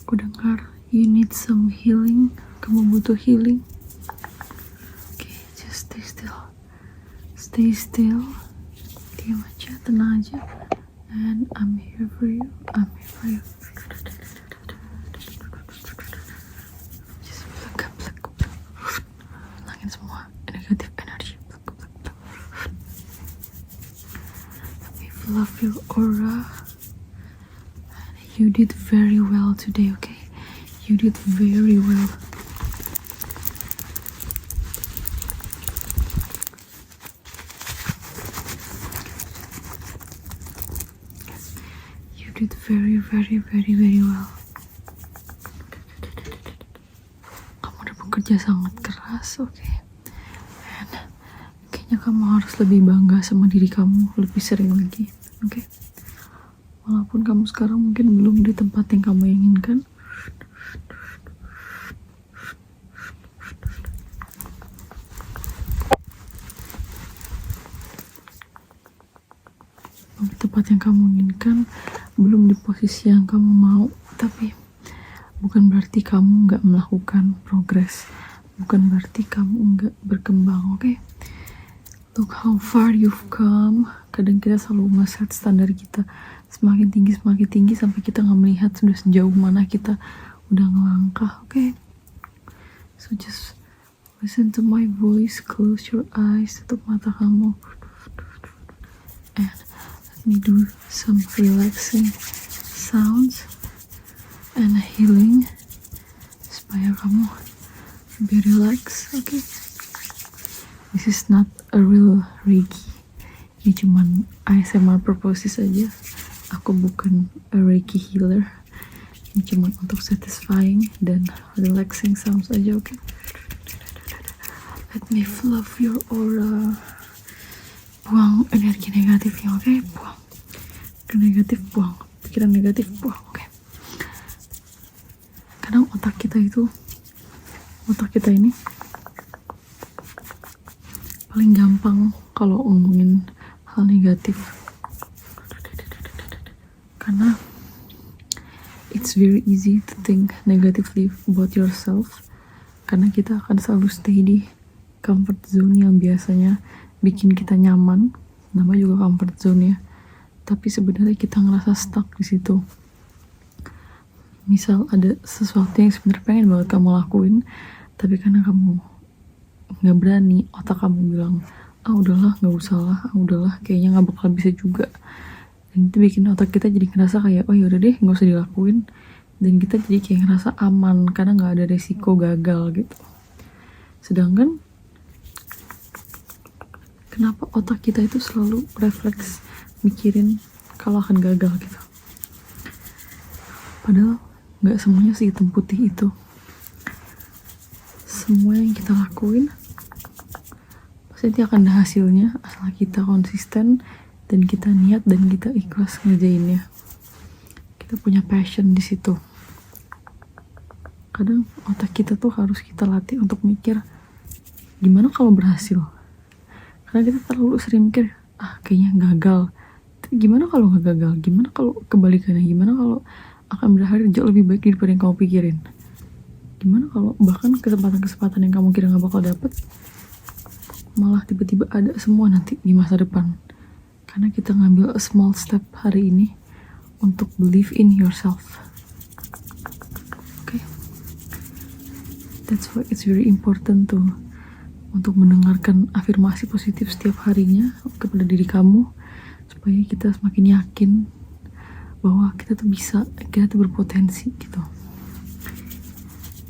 Aku dengar you need some healing. Kamu butuh healing. Okay, just stay still. Stay still. Diam aja, tenang aja. And I'm here for you. I'm here for you. Just hilangin semua negative energy. Let me fluff your aura. You did very well today, okay? You did very well. You did very, very, very, very well. Kamu udah bekerja sangat keras, oke? And kayaknya kamu harus lebih bangga sama diri kamu lebih sering lagi, oke? Walaupun kamu sekarang mungkin belum di tempat yang kamu inginkan. Belum di tempat yang kamu inginkan, belum di posisi yang kamu mau, tapi bukan berarti kamu nggak melakukan progres. Bukan berarti kamu nggak berkembang, oke? Look how far you've come. Kadang kita selalu nge-set standar kita semakin tinggi sampai kita nggak melihat sudah sejauh mana kita udah ngelangkah, oke? So just listen to my voice, close your eyes, tutup mata kamu, and let me do some relaxing sounds and healing supaya kamu lebih relax, oke? This is not a real Reiki. Ini cuman ASMR purposes aja. Aku bukan a Reiki healer. Ini cuma untuk satisfying dan relaxing sounds aja, oke? Let me fluff your aura. Buang energi negatifnya, oke? Buang. Negatif, buang. Pikiran negatif, buang, oke? Kadang otak kita ini paling gampang kalau ngomongin hal negatif. Karena it's very easy to think negatively about yourself, karena kita akan selalu stay di comfort zone yang biasanya bikin kita nyaman, namanya juga comfort zone ya. Tapi sebenarnya kita ngerasa stuck di situ. Misal ada sesuatu yang sebenarnya pengen banget kamu lakuin, tapi karena kamu nggak berani, otak kamu bilang, udahlah, nggak usah lah, udahlah, kayaknya nggak bakal bisa juga. Dan itu bikin otak kita jadi ngerasa kayak, oh yaudah deh, nggak usah dilakuin. Dan kita jadi kayak ngerasa aman karena nggak ada resiko gagal gitu. Sedangkan kenapa otak kita itu selalu refleks mikirin kalau akan gagal gitu. Padahal nggak semuanya sehitam putih itu. Semua yang kita lakuin pasti akan ada hasilnya asal kita konsisten dan kita niat dan kita ikhlas ngerjainnya. Kita punya passion di situ. Kadang otak kita tuh harus kita latih untuk mikir gimana kalau berhasil. Karena kita terlalu sering mikir, kayaknya gagal. Tapi gimana kalau nggak gagal? Gimana kalau kebalikannya? Gimana kalau akan berakhir jauh lebih baik daripada yang kamu pikirin? Gimana kalau bahkan kesempatan-kesempatan yang kamu kira nggak bakal dapet malah tiba-tiba ada semua nanti di masa depan? Karena kita ngambil a small step hari ini untuk believe in yourself. Okay? That's why it's very important untuk mendengarkan afirmasi positif setiap harinya kepada diri kamu, supaya kita semakin yakin bahwa kita tuh bisa, kita tuh berpotensi gitu.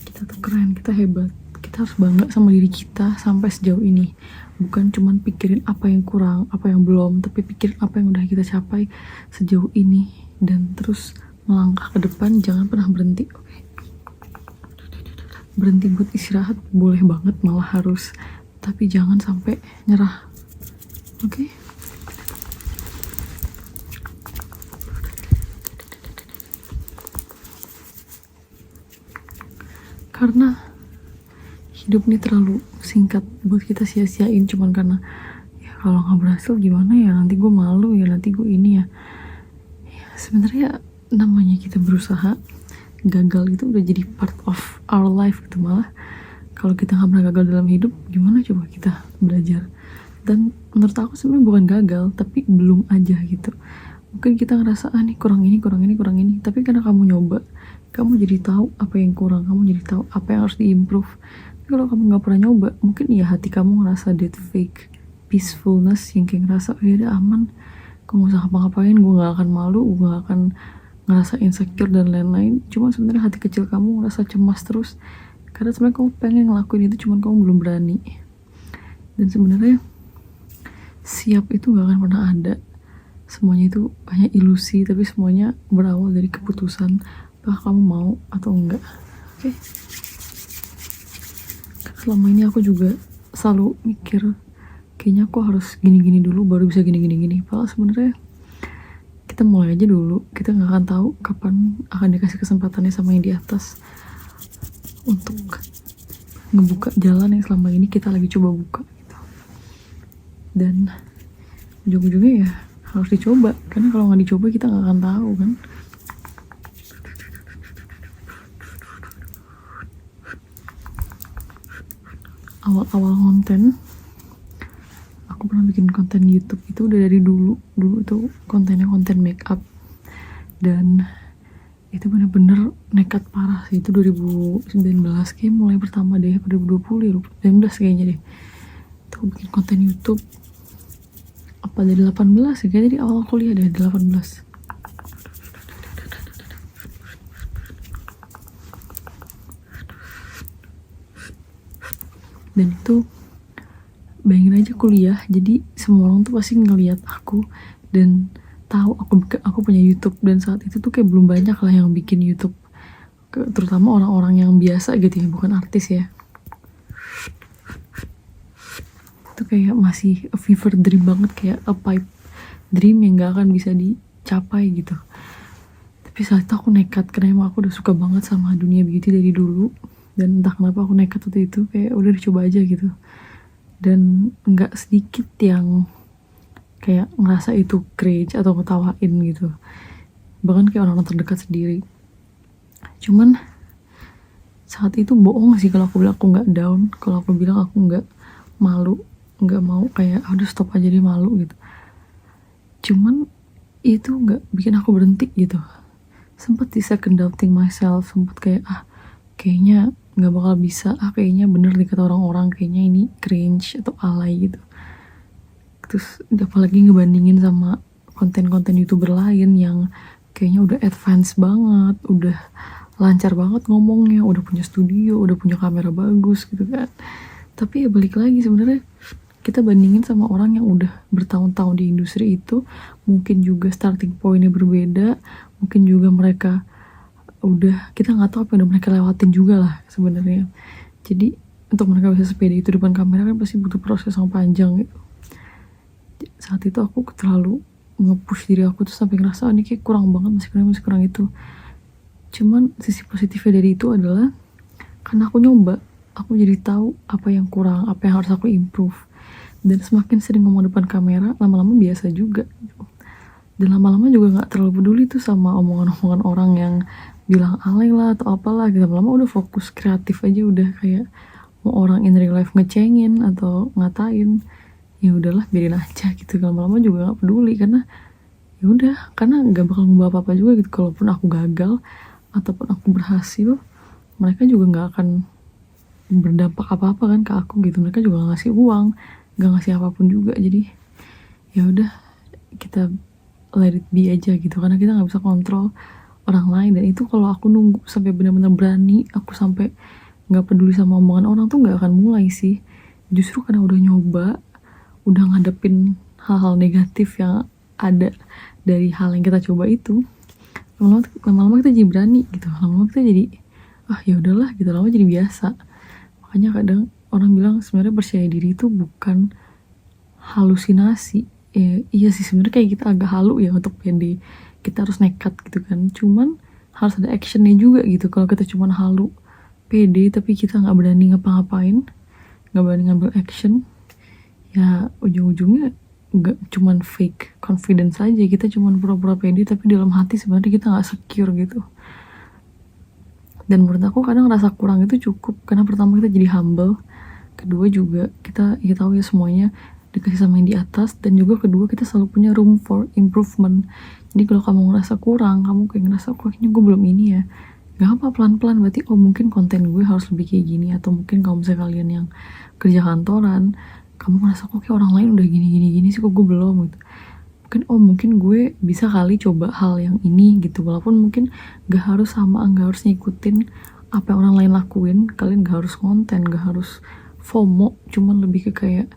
Kita tuh keren, kita hebat. Kita harus bangga sama diri kita sampai sejauh ini. Bukan cuman pikirin apa yang kurang, apa yang belum, tapi pikirin apa yang udah kita capai sejauh ini dan terus melangkah ke depan. Jangan pernah berhenti, oke? Berhenti buat istirahat boleh banget, malah harus, tapi jangan sampai nyerah, oke? Karena hidup ini terlalu singkat buat kita sia-siain cuman karena ya kalau nggak berhasil gimana ya, nanti gue malu ya, nanti gue ini ya. Sebenarnya namanya kita berusaha, gagal itu udah jadi part of our life gitu. Malah kalau kita nggak pernah gagal dalam hidup, gimana coba kita belajar? Dan menurut aku sebenarnya bukan gagal, tapi belum aja gitu. Mungkin kita ngerasa nih kurang ini, tapi karena kamu nyoba, kamu jadi tahu apa yang kurang, kamu jadi tahu apa yang harus diimprove. Tapi kalau kamu nggak pernah nyoba, mungkin ya hati kamu ngerasa that fake peacefulness yang kayak ngerasa ya udah aman, gue gak usah ngapa-ngapain, gue gak akan malu, gue gak akan ngerasa insecure dan lain-lain. Cuma sebenarnya hati kecil kamu ngerasa cemas terus karena sebenarnya kamu pengen ngelakuin itu, cuman kamu belum berani. Dan sebenarnya siap itu gak akan pernah ada. Semuanya itu hanya ilusi, tapi semuanya berawal dari keputusan apakah kamu mau atau enggak. Oke. Selama ini aku juga selalu mikir kayaknya aku harus gini-gini dulu baru bisa gini-gini. Padahal sebenarnya kita mulai aja dulu. Kita nggak akan tahu kapan akan dikasih kesempatannya sama yang di atas untuk ngebuka jalan yang selama ini kita lagi coba buka gitu. Dan ujung-ujungnya ya harus dicoba, karena kalau nggak dicoba kita nggak akan tahu kan. Awal-awal konten, aku pernah bikin konten YouTube itu udah dari dulu tuh kontennya konten make up, dan itu bener-bener nekat parah sih. Itu 2019 kayak mulai pertama deh, 2020 ya, 2019 kayaknya deh itu aku bikin konten YouTube. Apa dari 18 ya, kayaknya dari awal kuliah deh, 18. Dan itu bayangin aja kuliah, jadi semua orang tuh pasti ngeliat aku dan tahu aku punya YouTube. Dan saat itu tuh kayak belum banyak lah yang bikin YouTube, terutama orang-orang yang biasa gitu ya, bukan artis ya. Itu kayak masih a fever dream banget, kayak a pipe dream yang gak akan bisa dicapai gitu. Tapi saat itu aku nekat, karena emang aku udah suka banget sama dunia beauty dari dulu. Dan entah kenapa aku nekat waktu itu, kayak udah dicoba aja gitu. Dan nggak sedikit yang kayak ngerasa itu cringe atau ketawain gitu, bahkan kayak orang-orang terdekat sendiri. Cuman saat itu bohong sih kalau aku bilang aku nggak down, kalau aku bilang aku nggak malu, nggak mau kayak udah stop aja deh malu gitu. Cuman itu nggak bikin aku berhenti gitu. Sempet di second doubting myself, sempet kayak kayaknya nggak bakal bisa, kayaknya bener nih kata orang-orang, kayaknya ini cringe atau alay gitu. Terus apalagi ngebandingin sama konten-konten YouTuber lain yang kayaknya udah advance banget, udah lancar banget ngomongnya, udah punya studio, udah punya kamera bagus gitu kan. Tapi ya balik lagi, sebenarnya kita bandingin sama orang yang udah bertahun-tahun di industri itu, mungkin juga starting pointnya berbeda, mungkin juga mereka udah, kita nggak tahu apa yang udah mereka lewatin juga lah sebenarnya. Jadi untuk mereka bisa sepede itu depan kamera kan pasti butuh proses yang panjang gitu. Saat itu aku terlalu nge-push diri aku tuh sampai ngerasa ini kayak kurang banget, masih kurang itu. Cuman sisi positifnya dari itu adalah karena aku nyoba, aku jadi tahu apa yang kurang, apa yang harus aku improve. Dan semakin sering ngomong depan kamera, lama-lama biasa juga. Dan lama-lama juga nggak terlalu peduli tuh sama omongan-omongan orang yang bilang alay lah atau apalah gitu. Lama-lama udah fokus kreatif aja, udah kayak mau orang in real life ngecengin atau ngatain, ya udahlah biarin aja gitu. Lama-lama juga nggak peduli, karena ya udah, karena nggak bakal ngubah apa-apa juga gitu. Kalaupun aku gagal ataupun aku berhasil, mereka juga nggak akan berdampak apa-apa kan ke aku gitu. Mereka juga nggak ngasih uang, nggak ngasih apapun juga. Jadi ya udah, kita let it be aja gitu, karena kita nggak bisa kontrol orang lain. Dan itu kalau aku nunggu sampai benar-benar berani, aku sampai nggak peduli sama omongan orang tuh nggak akan mulai sih. Justru karena udah nyoba, udah ngadepin hal-hal negatif yang ada dari hal yang kita coba itu, lama-lama kita jadi berani gitu. Lama-lama kita jadi ya udahlah gitu, lama jadi biasa. Makanya kadang orang bilang sebenarnya percaya diri itu bukan halusinasi. Iya sih, sebenarnya kayak kita agak halu ya untuk pede, kita harus nekat gitu kan. Cuman harus ada actionnya juga gitu. Kalau kita cuma halu pede tapi kita nggak berani ngapa-ngapain, nggak berani ngambil action, ya ujung-ujungnya nggak cuman fake confidence aja. Kita cuman pura-pura pede tapi dalam hati sebenarnya kita nggak secure gitu. Dan menurut aku kadang rasa kurang itu cukup, karena pertama kita jadi humble, kedua juga kita ya tahu ya semuanya dikasih sama yang di atas, dan juga kedua kita selalu punya room for improvement. Jadi kalau kamu ngerasa kurang, kamu kayak ngerasa kok kayaknya gue belum ini ya, gak apa, pelan-pelan berarti oh mungkin konten gue harus lebih kayak gini. Atau mungkin kalau misalnya kalian yang kerja kantoran, kamu ngerasa kok kayak orang lain udah gini sih kok gue belum gitu, mungkin gue bisa kali coba hal yang ini gitu. Walaupun mungkin gak harus sama, gak harus ngikutin apa yang orang lain lakuin, kalian gak harus konten, gak harus FOMO, cuman lebih ke kayak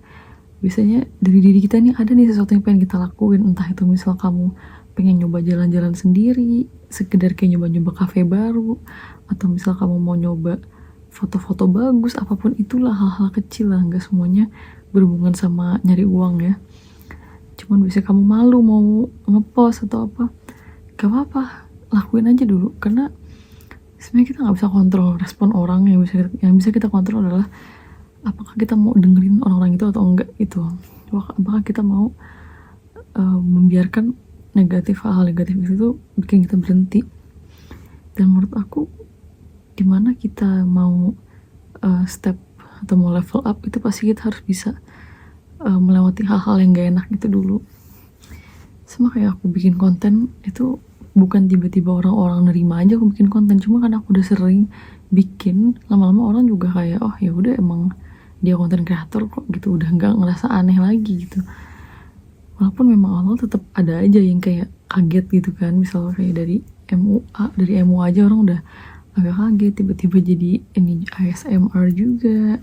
biasanya dari diri kita nih ada nih sesuatu yang pengen kita lakuin. Entah itu misal kamu pengen nyoba jalan-jalan sendiri, sekedar kayak nyoba-nyoba kafe baru, atau misal kamu mau nyoba foto-foto bagus, apapun itulah, hal-hal kecil lah, gak semuanya berhubungan sama nyari uang ya. Cuman bisa kamu malu mau ngepost atau apa, gak apa-apa, lakuin aja dulu. Karena sebenarnya kita nggak bisa kontrol respon orang. Yang bisa kita kontrol adalah apakah kita mau dengerin orang-orang itu atau enggak gitu. Apakah kita mau membiarkan hal-hal negatif itu bikin kita berhenti. Dan menurut aku dimana kita mau step atau mau level up, itu pasti kita harus bisa melewati hal-hal yang gak enak itu dulu. Sama kayak aku bikin konten itu bukan tiba-tiba orang-orang nerima aja aku bikin konten, cuma kan aku udah sering bikin, lama-lama orang juga kayak oh ya udah emang dia konten kreator kok gitu, udah nggak ngerasa aneh lagi gitu. Walaupun memang awal tetap ada aja yang kayak kaget gitu kan, misalnya kayak dari MUA aja orang udah agak kaget, tiba-tiba jadi ini ASMR juga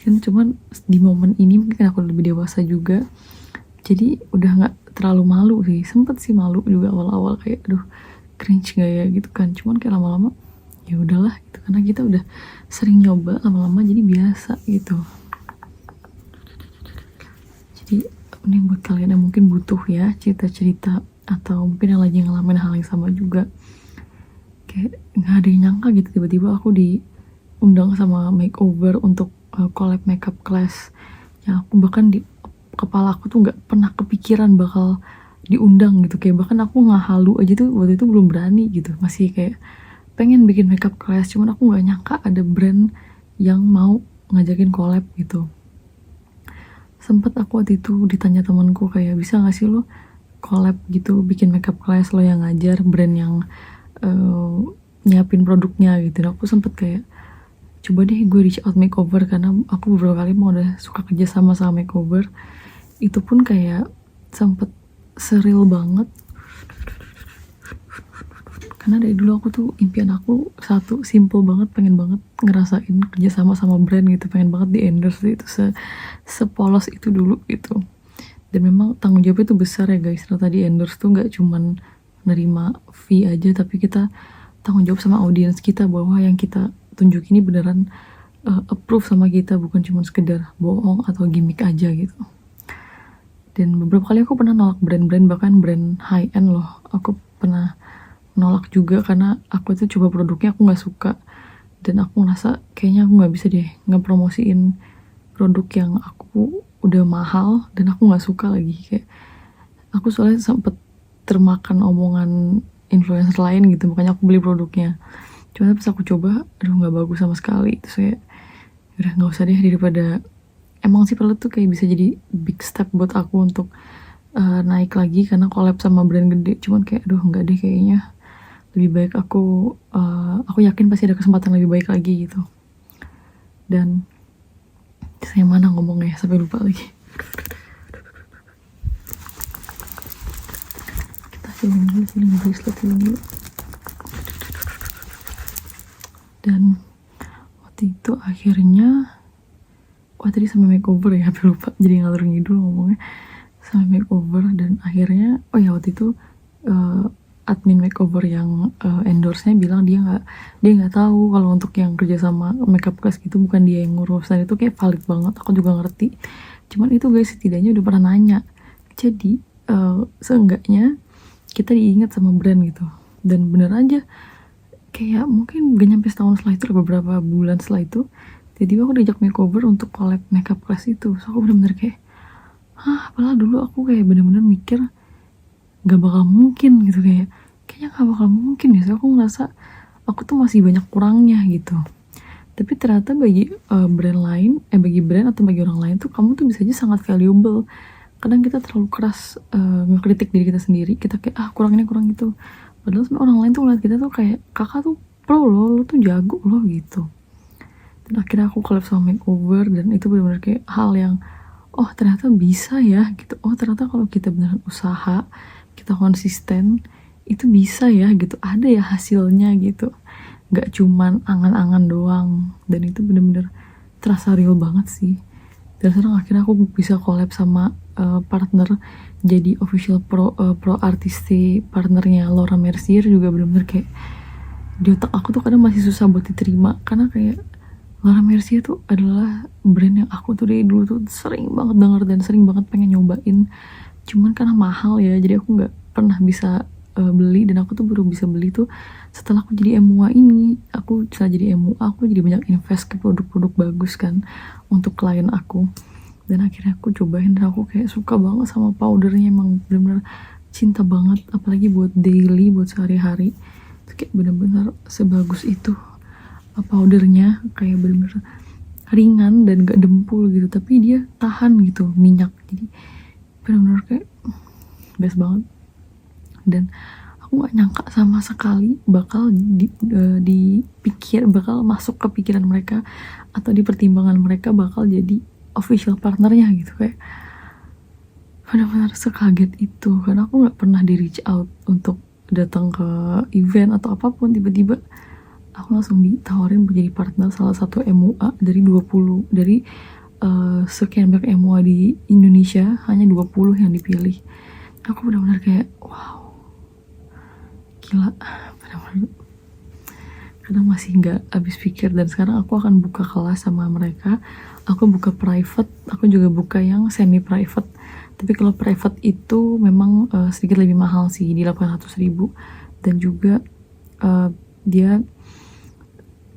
kan. Cuman di momen ini mungkin aku lebih dewasa juga, jadi udah nggak terlalu malu sih. Sempet sih malu juga awal-awal, kayak aduh cringe gak ya gitu kan. Cuman kayak lama-lama ya udahlah gitu, karena kita udah sering nyoba, lama-lama jadi biasa gitu. Jadi ini buat kalian yang mungkin butuh ya cerita-cerita, atau mungkin yang lagi ngalamin hal yang sama juga, kayak nggak ada yang nyangka gitu tiba-tiba aku diundang sama makeover untuk collab makeup class yang aku bahkan di kepala aku tuh nggak pernah kepikiran bakal diundang gitu. Kayak bahkan aku nggak halu aja tuh waktu itu belum berani gitu, masih kayak pengen bikin makeup class, cuman aku nggak nyangka ada brand yang mau ngajakin collab gitu. Sempet aku waktu itu ditanya temanku kayak bisa nggak sih lo collab gitu, bikin makeup class, lo yang ngajar, brand yang nyiapin produknya gitu. Dan aku sempet kayak coba deh gue reach out makeover, karena aku beberapa kali mau udah suka kerja sama makeover. Itu pun kayak sempet surreal banget, karena dari dulu aku tuh impian aku satu, simple banget, pengen banget ngerasain kerja sama brand gitu, pengen banget di endorse itu, sepolos itu dulu gitu. Dan memang tanggung jawabnya tuh besar ya guys, ternyata di endorse tuh gak cuman nerima fee aja, tapi kita tanggung jawab sama audiens kita bahwa yang kita tunjuk ini beneran approve sama kita, bukan cuma sekedar bohong atau gimmick aja gitu. Dan beberapa kali aku pernah nolak brand-brand, bahkan brand high end loh, aku pernah nolak juga karena aku tuh coba produknya aku nggak suka, dan aku ngerasa kayaknya aku nggak bisa deh ngepromosiin produk yang aku udah mahal dan aku nggak suka lagi. Kayak aku soalnya sempet termakan omongan influencer lain gitu, makanya aku beli produknya. Cuma pas aku coba, aduh nggak bagus sama sekali. Terus kayak udah nggak usah deh, daripada emang sih perlu tuh kayak bisa jadi big step buat aku untuk naik lagi karena collab sama brand gede. Cuman kayak aduh nggak deh, kayaknya lebih baik aku yakin pasti ada kesempatan lebih baik lagi gitu. Dan saya mana ngomongnya sampai lupa lagi. Kita feeling bracelet dulu. Dan waktu itu akhirnya tadi sampai makeover ya, tapi lupa jadi ngalur ngidul ngomongnya. Sampai makeover dan akhirnya waktu itu admin makeover yang endorse-nya bilang dia nggak tahu kalau untuk yang kerja sama makeup class gitu bukan dia yang ngurus. Dan itu kayak valid banget, aku juga ngerti. Cuman itu guys, setidaknya udah pernah nanya, jadi seenggaknya kita diingat sama brand gitu. Dan bener aja, kayak mungkin gak nyampe setahun setelah itu, beberapa bulan setelah itu, tiba-tiba aku diajak makeover untuk collab makeup class itu. So aku bener-bener kayak padahal dulu aku kayak bener-bener mikir gak bakal mungkin gitu, kayaknya gak bakal mungkin ya. So aku ngerasa aku tuh masih banyak kurangnya gitu. Tapi ternyata bagi brand lain, bagi brand atau bagi orang lain tuh kamu tuh bisa aja sangat valuable. Kadang kita terlalu keras ngekritik diri kita sendiri, kita kayak kurang ini kurang itu, padahal sebenarnya orang lain tuh ngeliat kita tuh kayak kakak tuh pro loh, lo tuh jago loh gitu. Dan akhirnya aku collab sama makeover, dan itu benar-benar kayak hal yang oh ternyata bisa ya gitu, oh ternyata kalau kita beneran usaha, kita konsisten, itu bisa ya gitu, ada ya hasilnya gitu, nggak cuman angan-angan doang. Dan itu bener-bener terasa real banget sih. Dan sekarang akhirnya aku bisa collab sama partner jadi official pro artiste partnernya Laura Mercier, juga bener-bener kayak di otak aku tuh kadang masih susah buat diterima, karena kayak Laura Mercier tuh adalah brand yang aku tuh dari dulu tuh sering banget denger dan sering banget pengen nyobain, cuman karena mahal ya, jadi aku nggak pernah bisa beli. Dan aku tuh baru bisa beli tuh setelah aku jadi MUA ini. Aku setelah jadi MUA aku jadi banyak invest ke produk-produk bagus kan untuk klien aku, dan akhirnya aku cobain dan aku kayak suka banget sama powdernya, emang bener-bener cinta banget, apalagi buat daily, buat sehari-hari itu kayak bener-bener sebagus itu. Powdernya kayak bener-bener ringan dan gak dempul gitu, tapi dia tahan gitu minyak, jadi bener-bener kayak best banget. Dan aku nggak nyangka sama sekali bakal dipikir, bakal masuk ke pikiran mereka atau di pertimbangan mereka bakal jadi official partnernya gitu. Kayak benar-benar sekaget itu, karena aku nggak pernah di reach out untuk datang ke event atau apapun, tiba-tiba aku langsung ditawarin menjadi partner salah satu MUA dari 20, dari sekian banyak MUA di Indonesia hanya 20 yang dipilih. Aku benar-benar kayak wow, gila, benar-benar kadang masih nggak habis pikir. Dan sekarang aku akan buka kelas sama mereka, aku buka private, aku juga buka yang semi private. Tapi kalau private itu memang sedikit lebih mahal sih, di 800.000, dan juga dia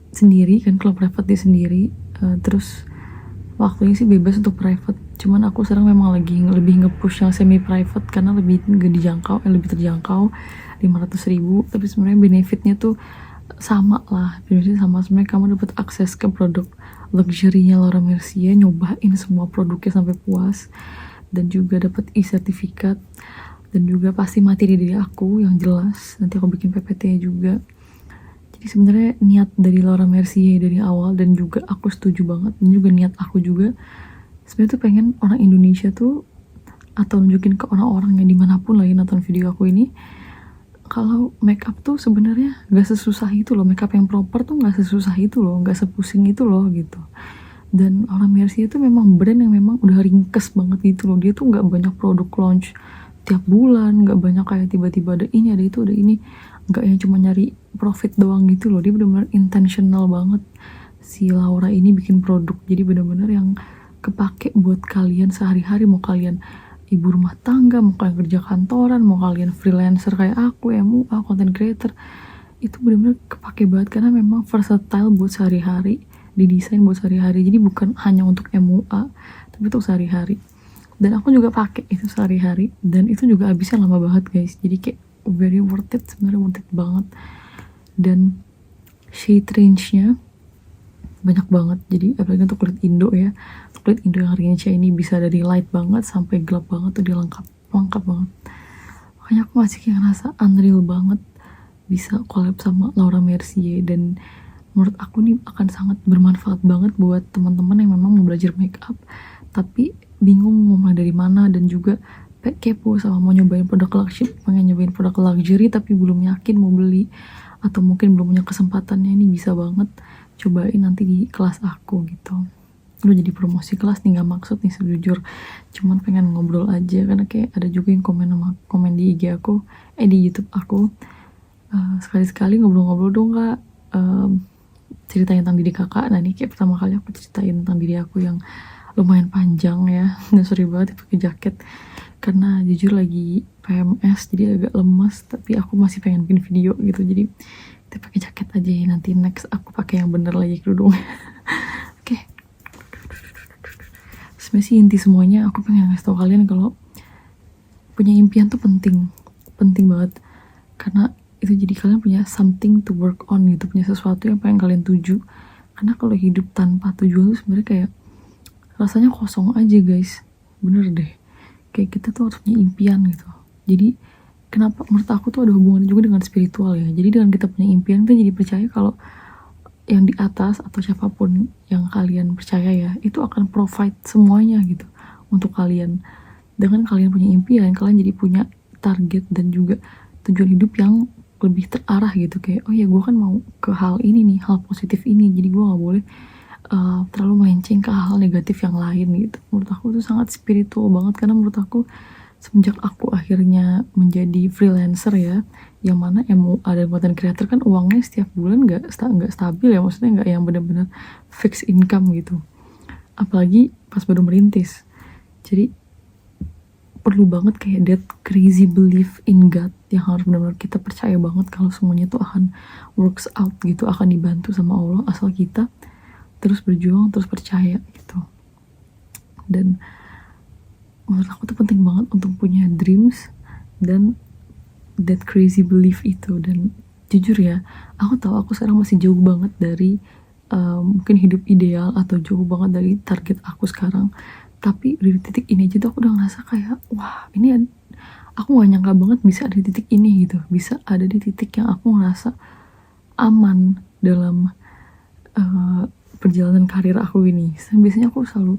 sendiri kan, kalau private dia sendiri. Terus waktunya sih bebas untuk private, cuman aku sekarang memang lagi lebih nge-push yang semi private karena lebih gak dijangkau, lebih terjangkau, 500.000. Tapi sebenarnya benefitnya tuh sama lah, benefitnya sama. Sebenarnya kamu dapat akses ke produk luxury-nya Laura Mercier, nyobain semua produknya sampai puas, dan juga dapat e-sertifikat, dan juga pasti materi dari aku yang jelas, nanti aku bikin PPT juga. Jadi sebenarnya niat dari Laura Mercier dari awal, dan juga aku setuju banget, dan juga niat aku juga sebenarnya tuh pengen orang Indonesia tuh, atau nunjukin ke orang-orang yang dimanapun lah yang nonton video aku ini, kalau makeup tuh sebenarnya gak sesusah itu loh, makeup yang proper tuh gak sesusah itu loh, gak sepusing itu loh gitu. Dan Laura Mercier itu memang brand yang memang udah ringkes banget gitu loh, dia tuh gak banyak produk launch tiap bulan, gak banyak kayak tiba-tiba ada ini, ada itu, ada ini, gak yang cuma nyari profit doang gitu loh. Dia benar-benar intentional banget si Laura ini bikin produk, jadi benar-benar yang kepake buat kalian sehari-hari, mau kalian ibu rumah tangga, mau kalian kerja kantoran, mau kalian freelancer kayak aku, MUA, content creator, itu benar-benar kepake banget karena memang versatile buat sehari-hari, didesain buat sehari-hari. Jadi bukan hanya untuk MUA, tapi untuk sehari-hari. Dan aku juga pakai itu sehari-hari, dan itu juga habisnya lama banget guys. Jadi kayak very worth it, sebenarnya worth it banget. Dan shade range-nya banyak banget, jadi apalagi untuk kulit Indo ya, kulit Indo yang harganya ini bisa dari light banget sampai gelap banget tuh, dia lengkap banget. Makanya aku masih kayak ngerasa unreal banget bisa collab sama Laura Mercier, dan menurut aku nih akan sangat bermanfaat banget buat teman-teman yang memang mau belajar makeup tapi bingung mau mulai dari mana, dan juga kepo sama mau nyobain produk luxury, pengen nyobain produk luxury tapi belum yakin mau beli, atau mungkin belum punya kesempatannya. Ini bisa banget cobain nanti di kelas aku gitu. Lu jadi promosi kelas nih, gak maksud nih sejujur, cuman pengen ngobrol aja, karena kayak ada juga yang komen di IG aku, di YouTube aku, sekali-sekali ngobrol-ngobrol dong kak, ceritain tentang diri kakak. Nah ini kayak pertama kali aku ceritain tentang diri aku yang lumayan panjang ya, dan sorry banget pakai jaket karena jujur lagi PMS jadi agak lemas, tapi aku masih pengen bikin video gitu, jadi kita pakai jaket aja ya. Nanti next aku pakai yang bener lagi kerudung. Oke. Sebenarnya sih inti semuanya aku pengen ngasih tau kalian kalau punya impian tuh penting banget, karena itu jadi kalian punya something to work on gitu, punya sesuatu yang pengen kalian tuju. Karena kalau hidup tanpa tujuan tuh sebenarnya kayak rasanya kosong aja guys, bener deh. Kayak kita tuh harus punya impian gitu. Jadi kenapa menurut aku tuh ada hubungan juga dengan spiritual ya. Jadi dengan kita punya impian kita jadi percaya kalau yang di atas atau siapapun yang kalian percaya ya, itu akan provide semuanya gitu untuk kalian. Dengan kalian punya impian, kalian jadi punya target dan juga tujuan hidup yang lebih terarah gitu. Kayak oh ya gue kan mau ke hal ini nih, hal positif ini, jadi gue gak boleh terlalu melenceng ke hal negatif yang lain gitu. Menurut aku itu sangat spiritual banget, karena menurut aku semenjak aku akhirnya menjadi freelancer ya, yang mana ada konten creator kan uangnya setiap bulan nggak stabil ya, maksudnya nggak yang benar-benar fixed income gitu, apalagi pas baru merintis. Jadi perlu banget kayak that crazy belief in God yang harus benar-benar kita percaya banget kalau semuanya tuh akan works out gitu, akan dibantu sama Allah asal kita terus berjuang, terus percaya gitu. Dan menurut aku tuh penting banget untuk punya dreams dan that crazy belief itu. Dan jujur ya, aku tahu aku sekarang masih jauh banget dari mungkin hidup ideal atau jauh banget dari target aku sekarang. Tapi di titik ini aja tuh aku udah ngerasa kayak wah ini aku gak nyangka banget bisa ada di titik ini gitu, bisa ada di titik yang aku ngerasa aman dalam perjalanan karir aku ini. Biasanya aku selalu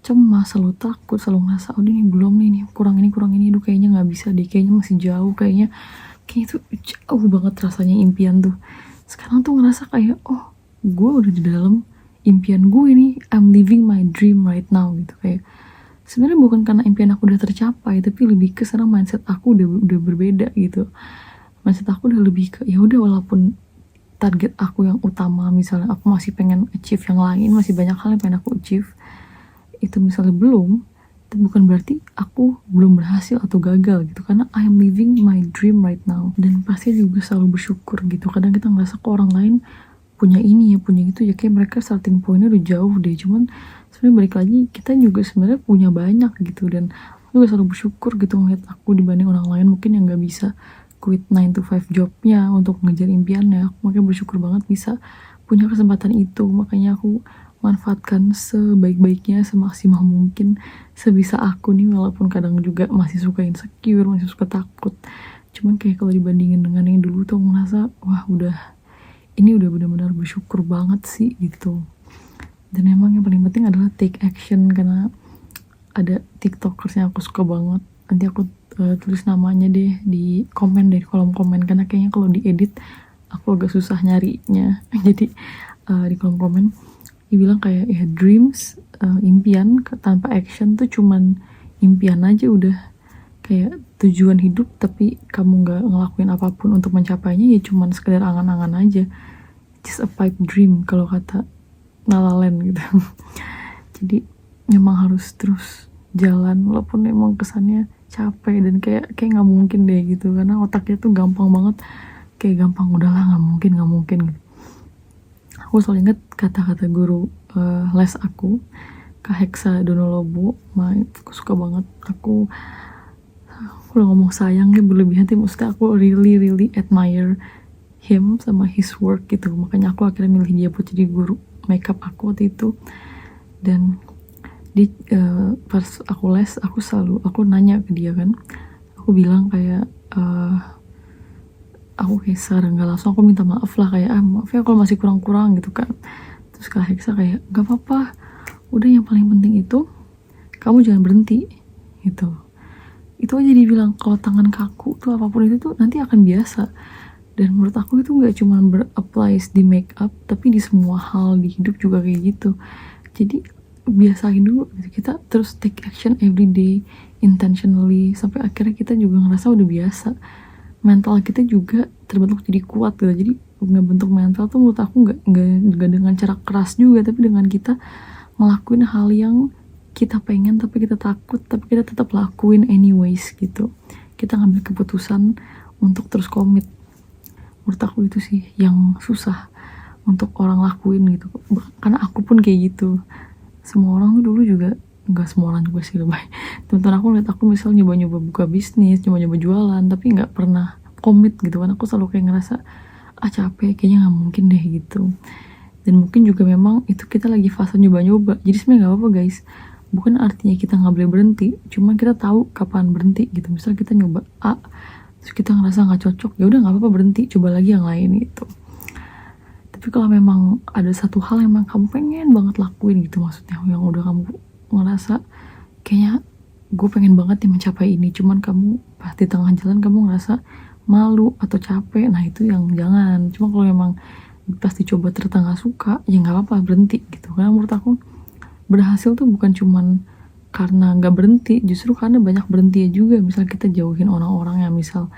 cemas, selalu takut, selalu ngerasa oh ini belum nih kurang ini, aduh kayaknya nggak bisa deh, kayaknya masih jauh, kayaknya itu jauh banget rasanya impian tuh. Sekarang tuh ngerasa kayak oh gue udah di dalam impian gue nih, I'm living my dream right now gitu. Kayak sebenarnya bukan karena impian aku udah tercapai, tapi lebih ke sekarang mindset aku udah berbeda gitu. Mindset aku udah lebih ke ya udah, walaupun target aku yang utama misalnya aku masih pengen achieve yang lain, masih banyak hal yang pengen aku achieve, itu misalnya belum, itu bukan berarti aku belum berhasil atau gagal gitu, karena I am living my dream right now. Dan pasti juga selalu bersyukur gitu. Kadang kita ngerasa kok orang lain punya ini ya, punya itu ya, kayak mereka starting pointnya udah jauh deh, cuman sebenarnya balik lagi kita juga sebenarnya punya banyak gitu. Dan aku juga selalu bersyukur gitu ngeliat aku dibanding orang lain mungkin yang nggak bisa quit 9 to 5 jobnya untuk ngejar impiannya. Aku makanya bersyukur banget bisa punya kesempatan itu, makanya aku manfaatkan sebaik-baiknya, semaksimal mungkin, sebisa aku nih, walaupun kadang juga masih suka insecure, masih suka takut. Cuman kayak kalau dibandingin dengan yang dulu tuh aku ngerasa wah ini udah benar-benar bersyukur banget sih gitu. Dan emang yang paling penting adalah take action, karena ada tiktokers yang aku suka banget, nanti aku tulis namanya deh di komen, dari kolom komen, karena kayaknya kalau diedit aku agak susah nyarinya. Jadi di kolom komen dia bilang kayak ya dreams, impian tanpa action tuh cuman impian aja udah, kayak tujuan hidup tapi kamu nggak ngelakuin apapun untuk mencapainya ya cuman sekedar angan-angan aja, just a pipe dream kalau kata La La Land gitu. Jadi memang harus terus jalan walaupun emang kesannya capek dan kayak nggak mungkin deh gitu, karena otaknya tuh gampang banget, kayak gampang udahlah nggak mungkin gitu. Aku selalu inget kata-kata guru les aku, Kak Hexa Donolobu, aku suka banget. Aku udah ngomong sayangnya berlebihan, tapi maksudnya aku really admire him sama his work gitu. Makanya aku akhirnya milih dia buat jadi guru makeup aku waktu itu. Dan pas aku les, aku nanya ke dia kan, aku bilang kayak aku kayak secara nggak langsung aku minta maaf lah, kayak maaf ya kalau masih kurang-kurang gitu kan. Terus Kak Hexa kayak gak apa-apa, udah yang paling penting itu kamu jangan berhenti gitu. Itu aja dibilang, kalau tangan kaku tuh apapun itu tuh nanti akan biasa. Dan menurut aku itu gak cuma ber-apply di make up, tapi di semua hal di hidup juga kayak gitu. Jadi biasain dulu gitu. Kita terus take action every day intentionally sampai akhirnya kita juga ngerasa udah biasa. Mental kita juga terbentuk jadi kuat gitu. Jadi ngebentuk mental tuh menurut aku nggak dengan cara keras juga, tapi dengan kita ngelakuin hal yang kita pengen tapi kita takut, tapi kita tetap lakuin anyways gitu. Kita ngambil keputusan untuk terus komit. Menurut aku itu sih yang susah untuk orang lakuin gitu, karena aku pun kayak gitu. Semua orang tuh dulu juga, nggak semua orang juga sih lebay. Teman-teman aku lihat aku misalnya nyoba-nyoba buka bisnis, nyoba-nyoba jualan, tapi nggak pernah komit gitu kan. Aku selalu kayak ngerasa capek, kayaknya nggak mungkin deh gitu. Dan mungkin juga memang itu kita lagi fase nyoba-nyoba, jadi sebenarnya nggak apa-apa guys, bukan artinya kita nggak boleh berhenti, cuma kita tahu kapan berhenti gitu. Misal kita nyoba A terus kita ngerasa nggak cocok, ya udah nggak apa-apa, berhenti, coba lagi yang lain gitu. Tapi kalau memang ada satu hal yang memang kamu pengen banget lakuin gitu, maksudnya yang udah kamu ngerasa kayaknya gue pengen banget nih mencapai ini, cuman kamu pas di tengah jalan kamu ngerasa malu atau capek, nah itu yang jangan. Cuma kalau memang pas dicoba ternyata nggak suka, ya nggak apa-apa, berhenti gitu. Karena menurut aku berhasil tuh bukan cuman karena nggak berhenti, justru karena banyak berhenti juga. Misal kita jauhin orang-orang yang misal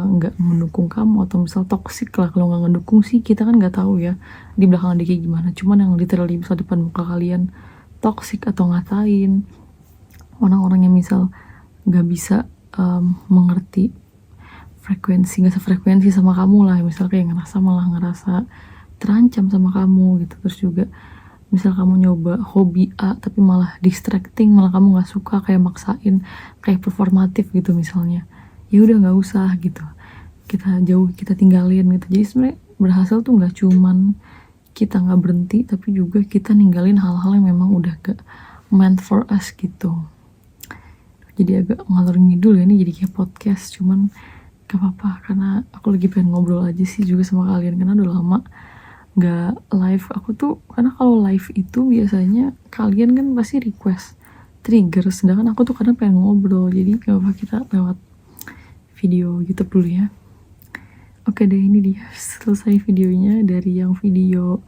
nggak mendukung kamu, atau misal toksik lah. Kalau nggak ngedukung sih kita kan nggak tahu ya di belakang dia kayak gimana, cuman yang literally misal depan muka kalian toksik atau ngatain, orang-orang yang misal nggak bisa mengerti nggak sefrekuensi sama kamu lah, misal kayak malah ngerasa terancam sama kamu gitu. Terus juga misal kamu nyoba hobi A tapi malah distracting, malah kamu nggak suka, kayak maksain, kayak performatif gitu misalnya, ya udah nggak usah gitu, kita jauh, kita tinggalin gitu. Jadi sebenarnya berhasil tuh nggak cuman kita nggak berhenti, tapi juga kita ninggalin hal-hal yang memang udah gak meant for us gitu. Jadi agak ngalor ngidul ya, ini jadi kayak podcast, cuman gak apa-apa karena aku lagi pengen ngobrol aja sih juga sama kalian, karena udah lama gak live aku tuh. Karena kalau live itu biasanya kalian kan pasti request trigger, sedangkan aku tuh kadang pengen ngobrol, jadi gak apa-apa kita lewat video YouTube dulu ya. Oke deh, ini dia selesai videonya. Dari yang video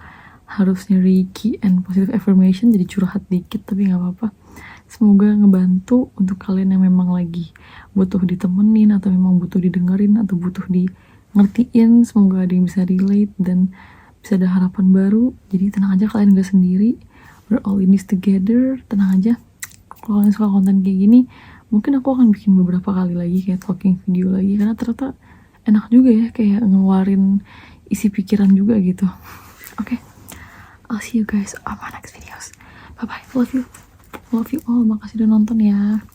harusnya Reiki and positive affirmation jadi curhat dikit, tapi gak apa-apa. Semoga ngebantu untuk kalian yang memang lagi butuh ditemenin, atau memang butuh didengerin, atau butuh di ngertiin. Semoga ada yang bisa relate dan bisa ada harapan baru. Jadi tenang aja, kalian gak sendiri, we're all in this together. Tenang aja, kalau kalian suka konten kayak gini, mungkin aku akan bikin beberapa kali lagi kayak talking video lagi, karena ternyata enak juga ya, kayak ngeluarin isi pikiran juga gitu. Oke, I'll see you guys on my next videos. Bye bye, love you all, makasih udah nonton ya.